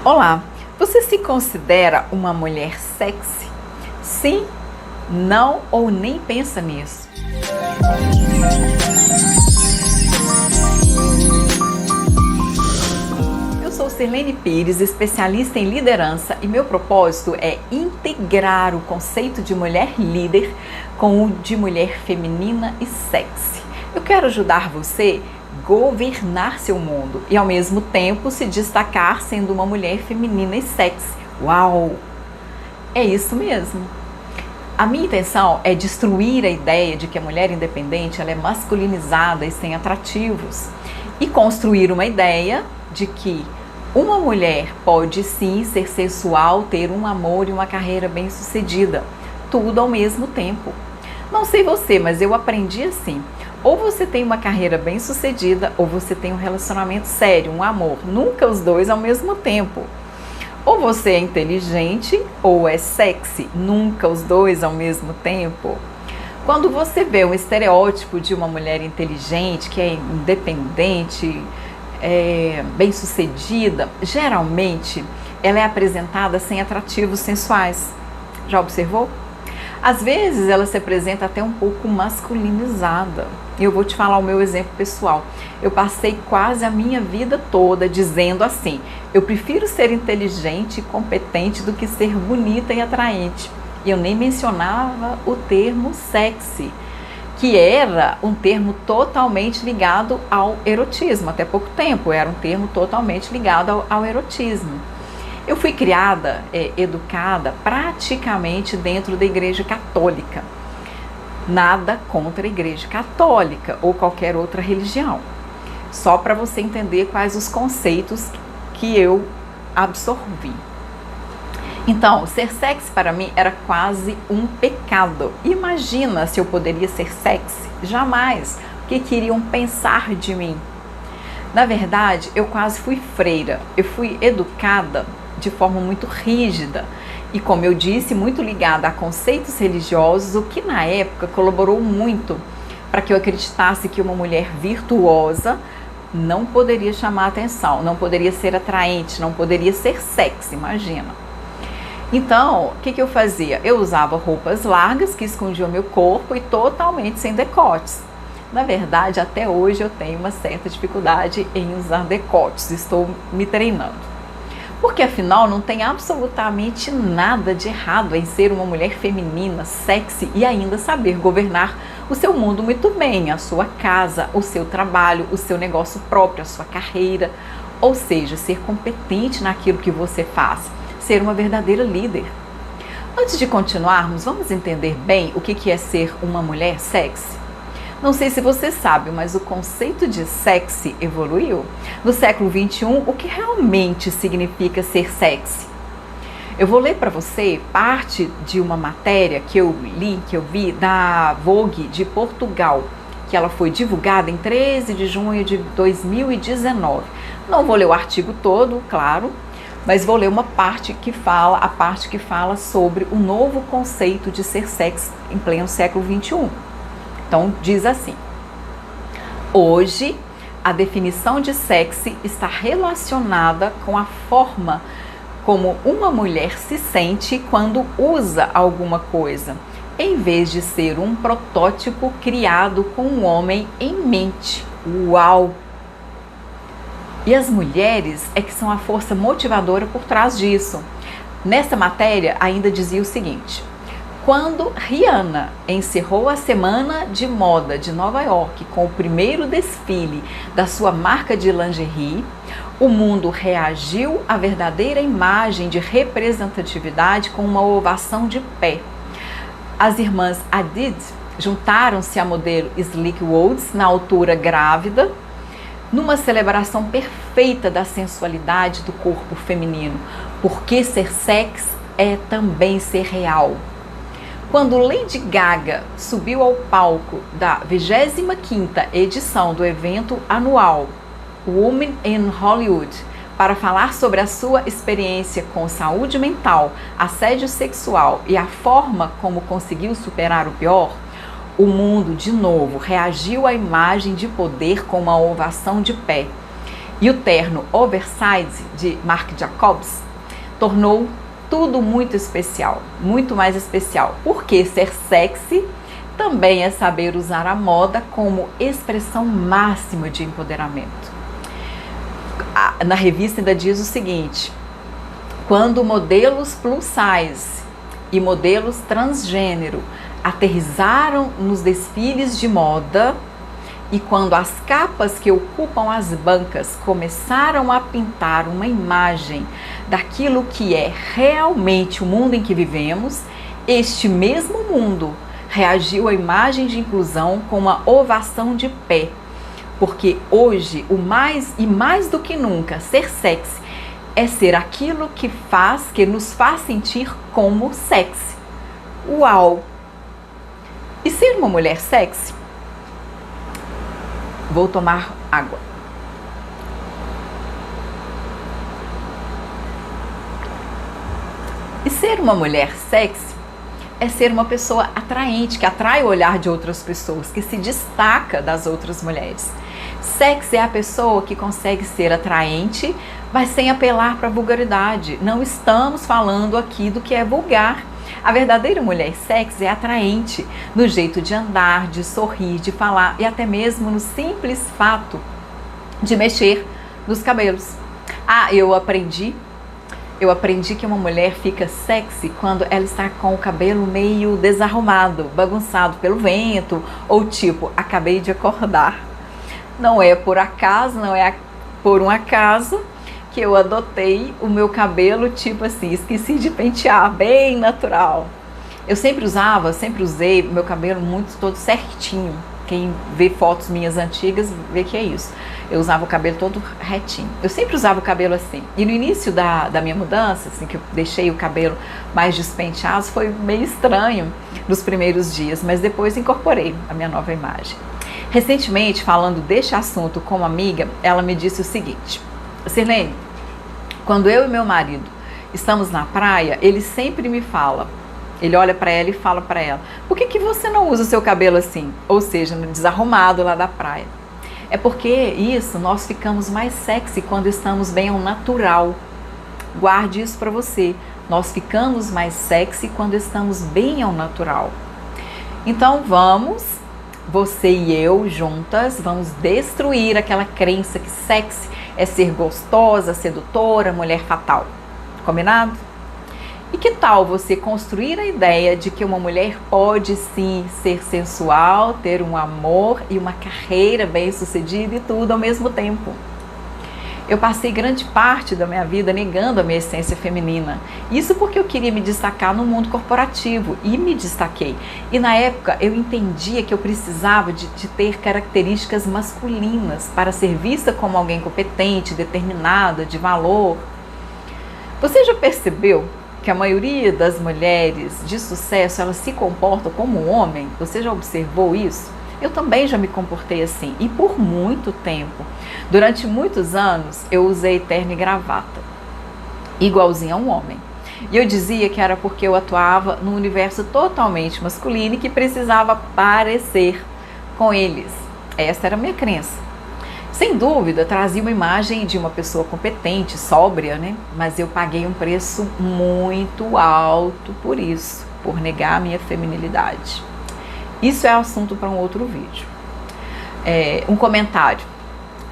Olá, você se considera uma mulher sexy? Sim, não ou nem pensa nisso? Eu sou Sirlene Pires, especialista em liderança, e meu propósito é integrar o conceito de mulher líder com o de mulher feminina e sexy. Eu quero ajudar você a governar seu mundo e ao mesmo tempo se destacar sendo uma mulher feminina e sexy. Uau! É isso mesmo. A minha intenção é destruir a ideia de que a mulher independente ela é masculinizada e sem atrativos e construir uma ideia de que uma mulher pode sim ser sensual, ter um amor e uma carreira bem-sucedida, tudo ao mesmo tempo. Não sei você, mas eu aprendi assim. Ou você tem uma carreira bem-sucedida, ou você tem um relacionamento sério, um amor. Nunca os dois ao mesmo tempo. Ou você é inteligente, ou é sexy. Nunca os dois ao mesmo tempo. Quando você vê um estereótipo de uma mulher inteligente, que é independente, bem-sucedida, geralmente ela é apresentada sem atrativos sensuais. Já observou? Às vezes ela se apresenta até um pouco masculinizada. Eu vou te falar o meu exemplo pessoal. Eu passei quase a minha vida toda dizendo assim: eu prefiro ser inteligente e competente do que ser bonita e atraente. E eu nem mencionava o termo sexy, que era um termo totalmente ligado ao erotismo. Até pouco tempo era um termo totalmente ligado ao erotismo. Eu fui criada, educada praticamente dentro da Igreja Católica. Nada contra a Igreja Católica ou qualquer outra religião. Só para você entender quais os conceitos que eu absorvi. Então, ser sexy para mim era quase um pecado. Imagina se eu poderia ser sexy? Jamais. O que queriam pensar de mim? Na verdade, eu quase fui freira. Eu fui educada de forma muito rígida e, como eu disse, muito ligada a conceitos religiosos, o que na época colaborou muito para que eu acreditasse que uma mulher virtuosa não poderia chamar atenção, não poderia ser atraente, não poderia ser sexy, imagina. Então, o que eu fazia? Eu usava roupas largas que escondiam meu corpo e totalmente sem decotes. Na verdade, até hoje eu tenho uma certa dificuldade em usar decotes, estou me treinando. Porque afinal não tem absolutamente nada de errado em ser uma mulher feminina, sexy e ainda saber governar o seu mundo muito bem, a sua casa, o seu trabalho, o seu negócio próprio, a sua carreira. Ou seja, ser competente naquilo que você faz, ser uma verdadeira líder. Antes de continuarmos, vamos entender bem o que é ser uma mulher sexy? Não sei se você sabe, mas o conceito de sexy evoluiu. No século XXI, o que realmente significa ser sexy? Eu vou ler para você parte de uma matéria que eu li, que eu vi, da Vogue de Portugal, que ela foi divulgada em 13 de junho de 2019. Não vou ler o artigo todo, claro, mas vou ler uma parte que fala sobre o novo conceito de ser sexy em pleno século XXI. Então, diz assim: hoje, a definição de sexy está relacionada com a forma como uma mulher se sente quando usa alguma coisa, em vez de ser um protótipo criado com um homem em mente. Uau! E as mulheres é que são a força motivadora por trás disso. Nessa matéria, ainda dizia o seguinte: quando Rihanna encerrou a Semana de Moda de Nova York com o primeiro desfile da sua marca de lingerie, o mundo reagiu à verdadeira imagem de representatividade com uma ovação de pé. As irmãs Hadid juntaram-se à modelo Sleek Woods na altura grávida, numa celebração perfeita da sensualidade do corpo feminino, porque ser sexy é também ser real. Quando Lady Gaga subiu ao palco da 25ª edição do evento anual Women in Hollywood para falar sobre a sua experiência com saúde mental, assédio sexual e a forma como conseguiu superar o pior, o mundo de novo reagiu à imagem de poder com uma ovação de pé. e o terno oversize de Marc Jacobs tornou tudo muito especial, muito mais especial, porque ser sexy também é saber usar a moda como expressão máxima de empoderamento. Na revista ainda diz o seguinte: quando modelos plus size e modelos transgênero aterrissaram nos desfiles de moda, e quando as capas que ocupam as bancas começaram a pintar uma imagem daquilo que é realmente o mundo em que vivemos, este mesmo mundo reagiu à imagem de inclusão com uma ovação de pé. Porque hoje, mais do que nunca, ser sexy é ser aquilo que nos faz sentir como sexy. Uau! E ser uma mulher sexy? Vou tomar água. E ser uma mulher sexy é ser uma pessoa atraente, que atrai o olhar de outras pessoas, que se destaca das outras mulheres. Sexy é a pessoa que consegue ser atraente, mas sem apelar para a vulgaridade. Não estamos falando aqui do que é vulgar. A verdadeira mulher sexy é atraente no jeito de andar, de sorrir, de falar e até mesmo no simples fato de mexer nos cabelos. Eu aprendi que uma mulher fica sexy quando ela está com o cabelo meio desarrumado, bagunçado pelo vento, ou tipo, acabei de acordar. Não é por acaso, não é por um acaso que eu adotei o meu cabelo tipo assim, esqueci de pentear, bem natural. Eu sempre usei meu cabelo muito todo certinho. Quem vê fotos minhas antigas vê que é isso. Eu usava o cabelo todo retinho. Eu sempre usava o cabelo assim. E no início da minha mudança, assim, que eu deixei o cabelo mais despenteado, foi meio estranho nos primeiros dias, mas depois incorporei a minha nova imagem. Recentemente, falando deste assunto com uma amiga, ela me disse o seguinte: Sirlene, quando eu e meu marido estamos na praia, ele sempre me fala, ele olha para ela e fala para ela: por que você não usa o seu cabelo assim? Ou seja, desarrumado lá da praia. É porque isso, nós ficamos mais sexy quando estamos bem ao natural. Guarde isso para você. Nós ficamos mais sexy quando estamos bem ao natural. Então você e eu juntas, vamos destruir aquela crença que sexy é ser gostosa, sedutora, mulher fatal. Combinado? E que tal você construir a ideia de que uma mulher pode sim ser sensual, ter um amor e uma carreira bem-sucedida e tudo ao mesmo tempo? Eu passei grande parte da minha vida negando a minha essência feminina. Isso porque eu queria me destacar no mundo corporativo, e me destaquei. E na época eu entendia que eu precisava de ter características masculinas para ser vista como alguém competente, determinada, de valor. Você já percebeu que a maioria das mulheres de sucesso, elas se comportam como um homem? Você já observou isso? Eu também já me comportei assim, e por muito tempo. Durante muitos anos eu usei terno e gravata, igualzinho a um homem. E eu dizia que era porque eu atuava num universo totalmente masculino e que precisava parecer com eles. Essa era a minha crença. Sem dúvida, trazia uma imagem de uma pessoa competente, sóbria, né? Mas eu paguei um preço muito alto por isso, por negar a minha feminilidade. Isso é assunto para um outro vídeo. Um comentário,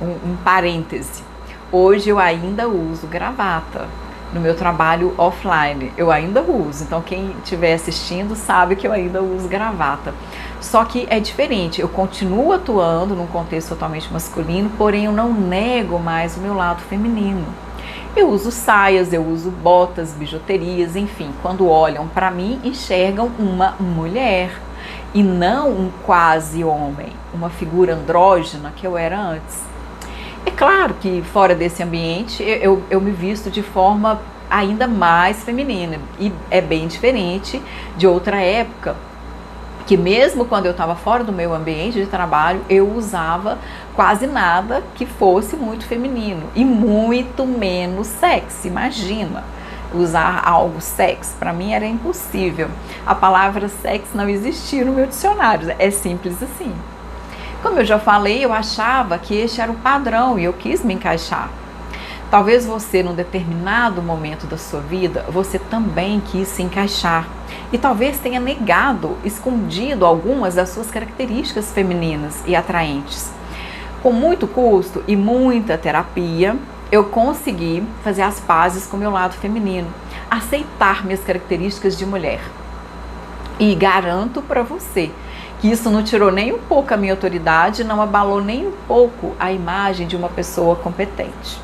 um parêntese. Hoje eu ainda uso gravata no meu trabalho offline. Eu ainda uso. Então quem estiver assistindo sabe que eu ainda uso gravata. Só que é diferente. Eu continuo atuando num contexto totalmente masculino, porém eu não nego mais o meu lado feminino. Eu uso saias, eu uso botas, bijuterias, enfim. Quando olham para mim, enxergam uma mulher e não um quase homem, uma figura andrógena que eu era antes. É claro que fora desse ambiente eu me visto de forma ainda mais feminina, e é bem diferente de outra época, que mesmo quando eu estava fora do meu ambiente de trabalho, eu usava quase nada que fosse muito feminino e muito menos sexy. Imagina usar algo sexy, para mim era impossível. A palavra sexy não existia no meu dicionário, é simples assim. Como eu já falei, eu achava que este era o padrão e eu quis me encaixar. Talvez você, num determinado momento da sua vida, você também quis se encaixar. E talvez tenha negado, escondido algumas das suas características femininas e atraentes. Com muito custo e muita terapia, eu consegui fazer as pazes com o meu lado feminino, aceitar minhas características de mulher. E garanto para você que isso não tirou nem um pouco a minha autoridade, não abalou nem um pouco a imagem de uma pessoa competente.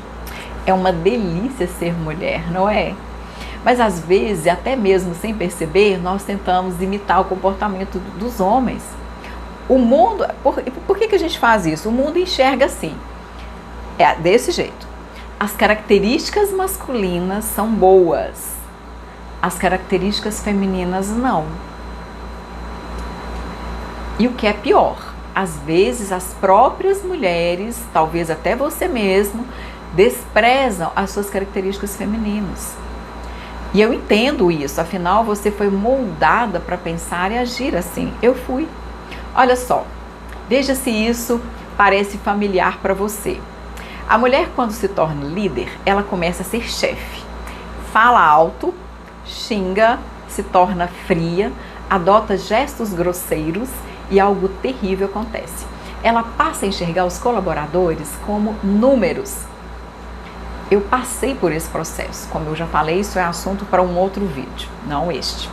É uma delícia ser mulher, não é? Mas às vezes, até mesmo sem perceber, nós tentamos imitar o comportamento dos homens. O mundo, por que a gente faz isso? O mundo enxerga assim, é desse jeito. As características masculinas são boas, as características femininas não. E o que é pior, às vezes as próprias mulheres, talvez até você mesmo, desprezam as suas características femininas. E eu entendo isso, afinal você foi moldada para pensar e agir assim. Eu fui. Olha só, veja se isso parece familiar para você. A mulher, quando se torna líder, ela começa a ser chefe. Fala alto, xinga, se torna fria, adota gestos grosseiros e algo terrível acontece. Ela passa a enxergar os colaboradores como números. Eu passei por esse processo. Como eu já falei, isso é assunto para um outro vídeo, não este.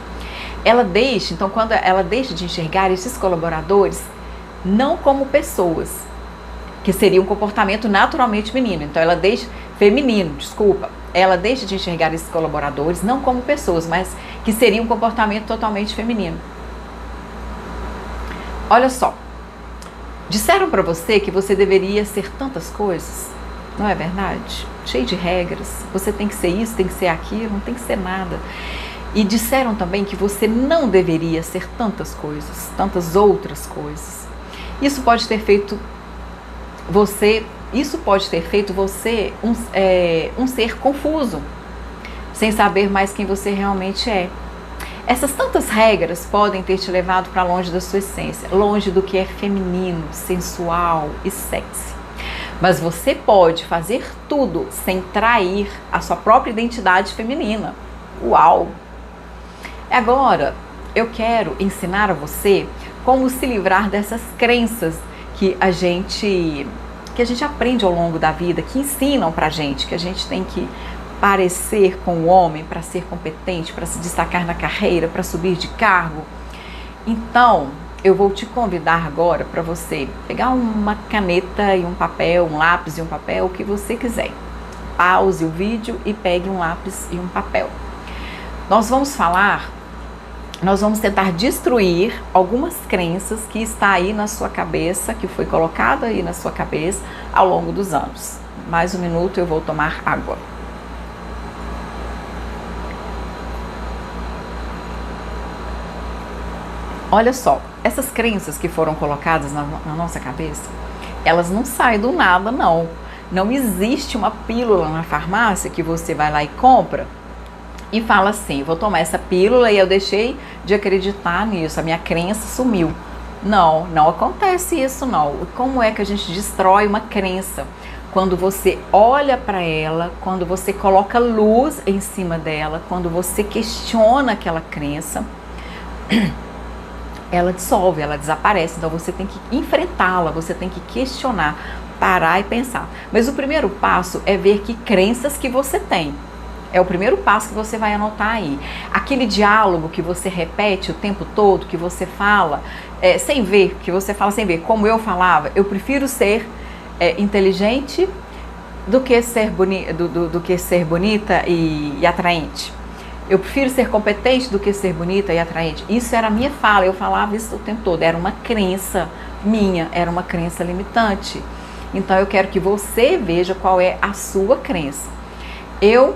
Então, quando ela deixa de enxergar esses colaboradores não como pessoas, que seria um comportamento naturalmente feminino. Então, ela deixa de enxergar esses colaboradores não como pessoas, mas que seria um comportamento totalmente feminino. Olha só, disseram para você que você deveria ser tantas coisas, não é verdade? Cheio de regras, você tem que ser isso, tem que ser aquilo, não tem que ser nada. E disseram também que você não deveria ser tantas coisas, tantas outras coisas. Isso pode ter feito você um ser confuso, sem saber mais quem você realmente é. Essas tantas regras podem ter te levado para longe da sua essência, longe do que é feminino, sensual e sexy. Mas você pode fazer tudo sem trair a sua própria identidade feminina. Uau! Agora, eu quero ensinar a você como se livrar dessas crenças que a gente aprende ao longo da vida, que ensinam pra gente que a gente tem que parecer com o homem para ser competente, para se destacar na carreira, para subir de cargo. Então, eu vou te convidar agora para você pegar uma caneta e um papel, um lápis e um papel, o que você quiser. Pause o vídeo e pegue um lápis e um papel. Nós vamos tentar destruir algumas crenças que está aí na sua cabeça, que foi colocada aí na sua cabeça ao longo dos anos. Mais um minuto, eu vou tomar água. Olha só, essas crenças que foram colocadas na nossa cabeça, elas não saem do nada, não. Não existe uma pílula na farmácia que você vai lá e compra e fala assim, vou tomar essa pílula e eu deixei de acreditar nisso, a minha crença sumiu. Não, não acontece isso não. Como é que a gente destrói uma crença? Quando você olha para ela, quando você coloca luz em cima dela, quando você questiona aquela crença, ela dissolve, ela desaparece. Então você tem que enfrentá-la, você tem que questionar, parar e pensar. Mas o primeiro passo é ver que crenças que você tem. É o primeiro passo que você vai anotar aí. Aquele diálogo que você repete o tempo todo, que você fala sem ver, que você fala sem ver, como eu falava, eu prefiro ser inteligente do que ser bonita e atraente. Eu prefiro ser competente do que ser bonita e atraente. Isso era a minha fala, eu falava isso o tempo todo. Era uma crença minha, era uma crença limitante. Então eu quero que você veja qual é a sua crença. Eu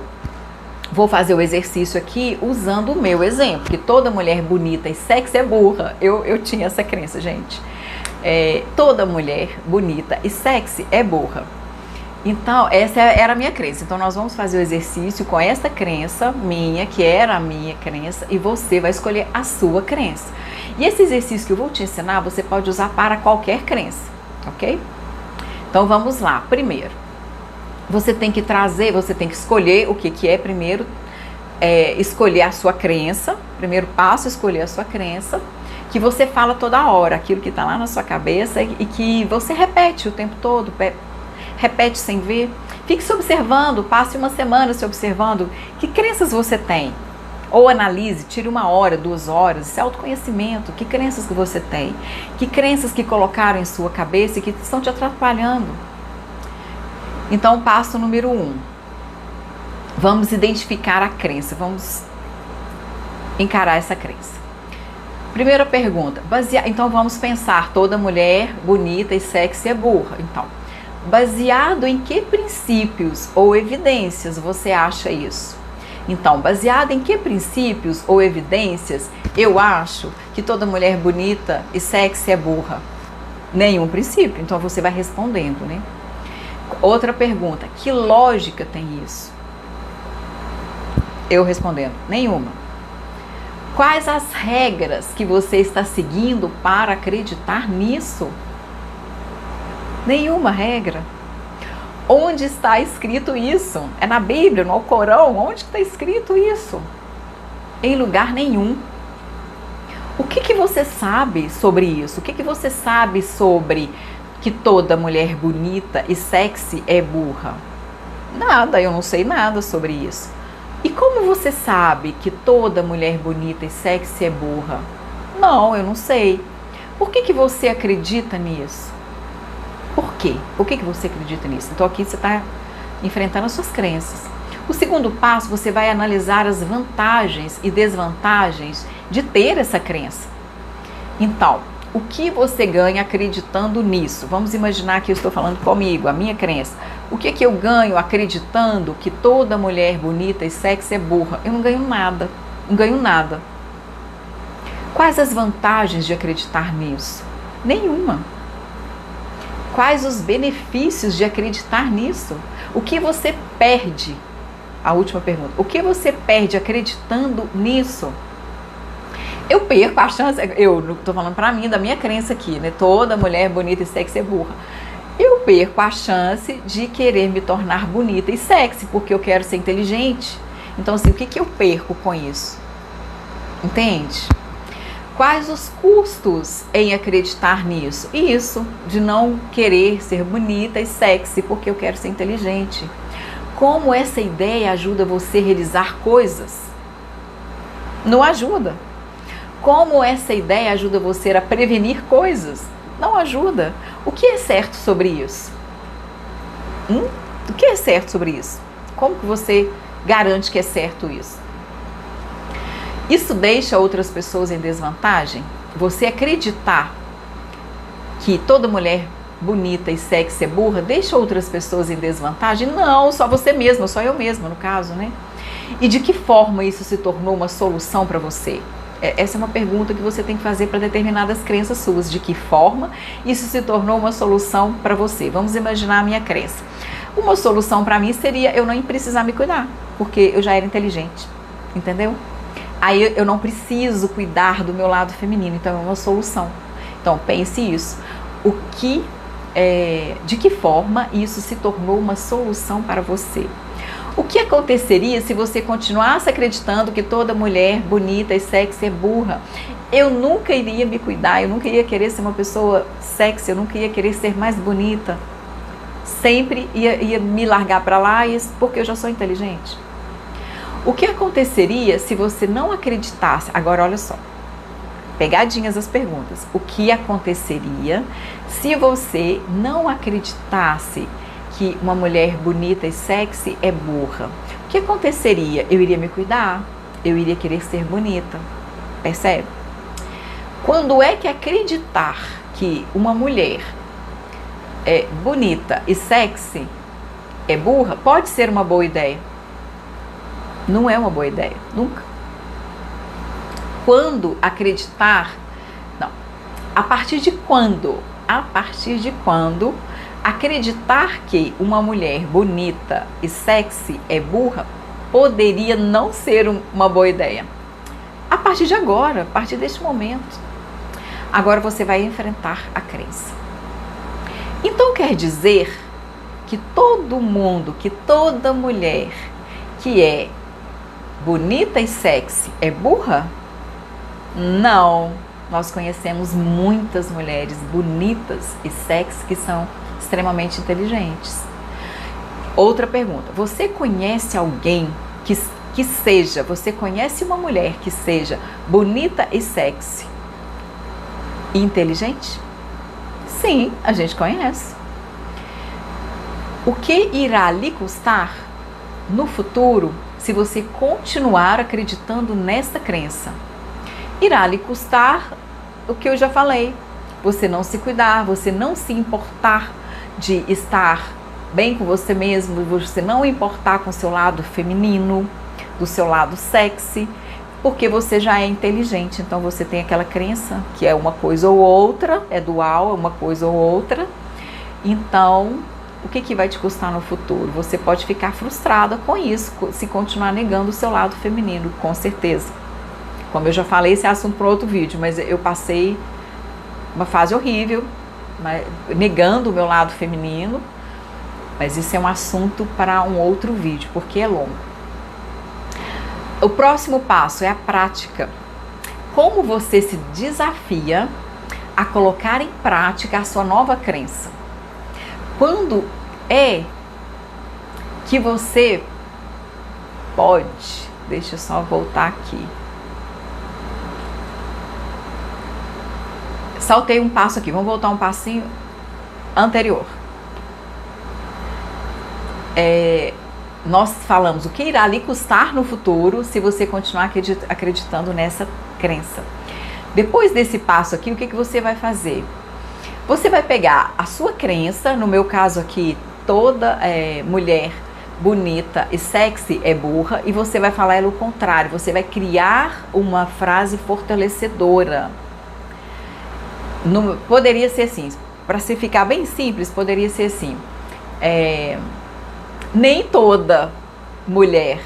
vou fazer o exercício aqui usando o meu exemplo, que toda mulher bonita e sexy é burra. Eu tinha essa crença, gente. Toda mulher bonita e sexy é burra. Então, essa era a minha crença. Então, nós vamos fazer o exercício com essa crença minha, que era a minha crença, e você vai escolher a sua crença. E esse exercício que eu vou te ensinar, você pode usar para qualquer crença. ok? Então vamos lá. Primeiro, você tem que escolher o que é primeiro, escolher a sua crença. Primeiro passo, escolher a sua crença, que você fala toda hora, aquilo que está lá na sua cabeça e que você repete o tempo todo, repete sem ver. Fique se observando, passe uma semana se observando que crenças você tem. Ou analise, tire 1 hora, 2 horas, esse autoconhecimento, que crenças que você tem, que crenças que colocaram em sua cabeça e que estão te atrapalhando. Então, passo número 1. Vamos identificar a crença, vamos encarar essa crença. Primeira pergunta, então vamos pensar, toda mulher bonita e sexy é burra. Então, baseado em que princípios ou evidências você acha isso? Então, baseado em que princípios ou evidências eu acho que toda mulher bonita e sexy é burra? Nenhum princípio, então você vai respondendo, né? Outra pergunta, que lógica tem isso? Eu respondendo, nenhuma. Quais as regras que você está seguindo para acreditar nisso? Nenhuma regra. Onde está escrito isso? É na Bíblia, no Alcorão? Onde está escrito isso? Em lugar nenhum. O que você sabe sobre isso? O que você sabe sobre que toda mulher bonita e sexy é burra? Nada, eu não sei nada sobre isso. E como você sabe que toda mulher bonita e sexy é burra? Não, eu não sei. Por que você acredita nisso? Por quê? Por que você acredita nisso? Então aqui você está enfrentando as suas crenças. O segundo passo, você vai analisar as vantagens e desvantagens de ter essa crença. Então, o que você ganha acreditando nisso? Vamos imaginar que eu estou falando comigo, a minha crença. O que eu ganho acreditando que toda mulher bonita e sexy é burra? Eu não ganho nada. Não ganho nada. Quais as vantagens de acreditar nisso? Nenhuma. Quais os benefícios de acreditar nisso? O que você perde? A última pergunta. O que você perde acreditando nisso? Eu perco a chance, eu estou falando para mim, da minha crença aqui, né? Toda mulher bonita e sexy é burra. Eu perco a chance de querer me tornar bonita e sexy, porque eu quero ser inteligente. Então, assim, o que eu perco com isso? Entende? Quais os custos em acreditar nisso? Isso, de não querer ser bonita e sexy porque eu quero ser inteligente. Como essa ideia ajuda você a realizar coisas? Não ajuda. Como essa ideia ajuda você a prevenir coisas? Não ajuda. O que é certo sobre isso? O que é certo sobre isso? Como que você garante que é certo isso? Isso deixa outras pessoas em desvantagem? Você acreditar que toda mulher bonita e sexy é burra deixa outras pessoas em desvantagem? Não, só você mesma, só eu mesma no caso, né? E de que forma isso se tornou uma solução para você? Essa é uma pergunta que você tem que fazer para determinadas crenças suas. De que forma isso se tornou uma solução para você? Vamos imaginar a minha crença. Uma solução para mim seria eu não precisar me cuidar, porque eu já era inteligente, entendeu? Aí eu não preciso cuidar do meu lado feminino, então é uma solução. Então pense isso. De que forma isso se tornou uma solução para você? O que aconteceria se você continuasse acreditando que toda mulher bonita e sexy é burra? Eu nunca iria me cuidar, eu nunca ia querer ser uma pessoa sexy, eu nunca ia querer ser mais bonita. Sempre ia me largar para lá porque eu já sou inteligente. O que aconteceria se você não acreditasse? Agora olha só, pegadinhas as perguntas. O que aconteceria se você não acreditasse que uma mulher bonita e sexy é burra? O que aconteceria? Eu iria me cuidar, eu iria querer ser bonita, percebe? Quando é que acreditar que uma mulher é bonita e sexy é burra pode ser uma boa ideia? Não é uma boa ideia, nunca. Quando acreditar, não. A partir de quando? A partir de quando acreditar que uma mulher bonita e sexy é burra poderia não ser uma boa ideia? A partir de agora, a partir deste momento. Agora você vai enfrentar a crença. Então quer dizer que todo mundo, que toda mulher que é bonita e sexy é burra? Não, nós conhecemos muitas mulheres bonitas e sexy que são extremamente inteligentes. Outra pergunta, você conhece alguém você conhece uma mulher que seja bonita e sexy e inteligente? Sim, a gente conhece. O que irá lhe custar no futuro se você continuar acreditando nessa crença? Irá lhe custar o que eu já falei. Você não se cuidar, você não se importar de estar bem com você mesmo, você não importar com o seu lado feminino, do seu lado sexy, porque você já é inteligente. Então você tem aquela crença que é uma coisa ou outra, é dual, é uma coisa ou outra. Então, o que vai te custar no futuro? Você pode ficar frustrada com isso, se continuar negando o seu lado feminino, com certeza. Como eu já falei, esse é assunto para outro vídeo, mas eu passei uma fase horrível, negando o meu lado feminino, mas isso é um assunto para um outro vídeo, porque é longo. O próximo passo é a prática. Como você se desafia a colocar em prática a sua nova crença? Quando é que você pode... Deixa eu só voltar aqui. Saltei um passo aqui, vamos voltar um passinho anterior. Nós falamos o que irá lhe custar no futuro se você continuar acreditando nessa crença. Depois desse passo aqui, o que você vai fazer? Você vai pegar a sua crença, no meu caso aqui, toda mulher bonita e sexy é burra, e você vai falar ela o contrário, você vai criar uma frase fortalecedora. Poderia ser assim, para se ficar bem simples, poderia ser assim, nem toda mulher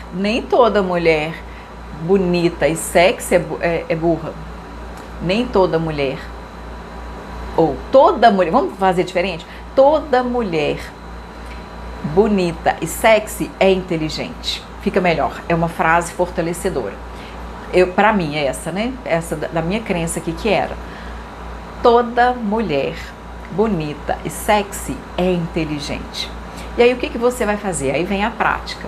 bonita e sexy é burra. Nem toda mulher, ou toda mulher, vamos fazer diferente? Toda mulher bonita e sexy é inteligente. Fica melhor, é uma frase fortalecedora. Para mim é essa, né? Essa da minha crença aqui que era: toda mulher bonita e sexy é inteligente. E aí o que você vai fazer? Aí vem a prática.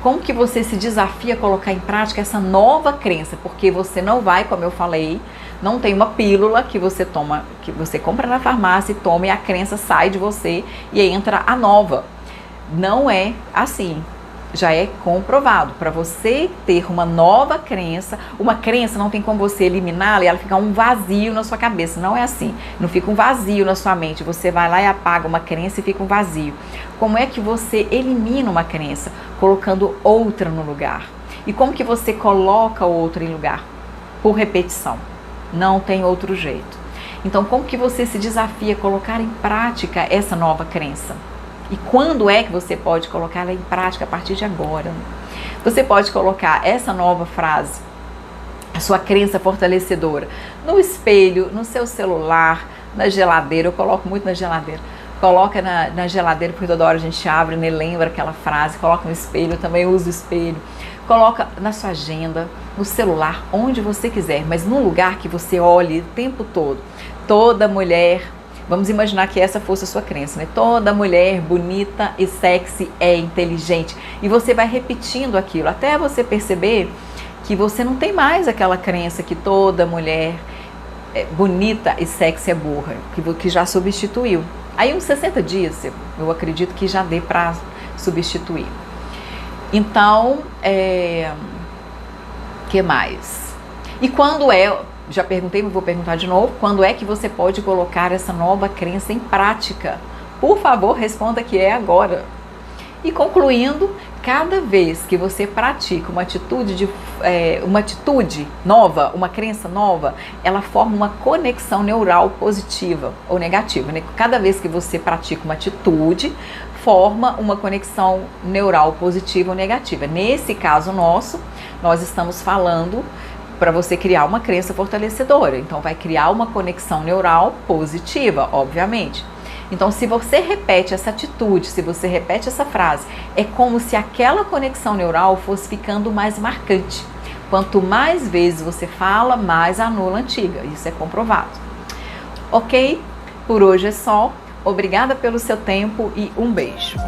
Como que você se desafia a colocar em prática essa nova crença? Porque você não vai, como eu falei, não tem uma pílula que você toma, que você compra na farmácia e toma e a crença sai de você e aí entra a nova. Não é assim. Já é comprovado. Para você ter uma nova crença, uma crença não tem como você eliminá-la e ela ficar um vazio na sua cabeça. Não é assim. Não fica um vazio na sua mente. Você vai lá e apaga uma crença e fica um vazio. Como é que você elimina uma crença? Colocando outra no lugar. E como que você coloca outra em lugar? Por repetição. Não tem outro jeito. Então, como que você se desafia a colocar em prática essa nova crença? E quando é que você pode colocar ela em prática? A partir de agora. Você pode colocar essa nova frase, a sua crença fortalecedora, no espelho, no seu celular, na geladeira. Eu coloco muito na geladeira. Coloca na geladeira, porque toda hora a gente abre, né, lembra aquela frase. Coloca no espelho, eu também uso o espelho. Coloca na sua agenda, no celular, onde você quiser, mas num lugar que você olhe o tempo todo. Toda mulher... Vamos imaginar que essa fosse a sua crença, né? Toda mulher bonita e sexy é inteligente. E você vai repetindo aquilo, até você perceber que você não tem mais aquela crença que toda mulher bonita e sexy é burra, que já substituiu. Aí uns 60 dias, eu acredito que já dê para substituir. Então, que mais? E quando já perguntei, mas vou perguntar de novo, quando é que você pode colocar essa nova crença em prática? Por favor, responda que é agora. E concluindo, cada vez que você pratica uma atitude nova, uma crença nova, ela forma uma conexão neural positiva ou negativa, né? Cada vez que você pratica uma atitude, forma uma conexão neural positiva ou negativa. Nesse caso nosso, nós estamos falando para você criar uma crença fortalecedora. Então, vai criar uma conexão neural positiva, obviamente. Então, se você repete essa atitude, se você repete essa frase, é como se aquela conexão neural fosse ficando mais marcante. Quanto mais vezes você fala, mais anula a antiga. Isso é comprovado. Ok? Por hoje é só. Obrigada pelo seu tempo e um beijo.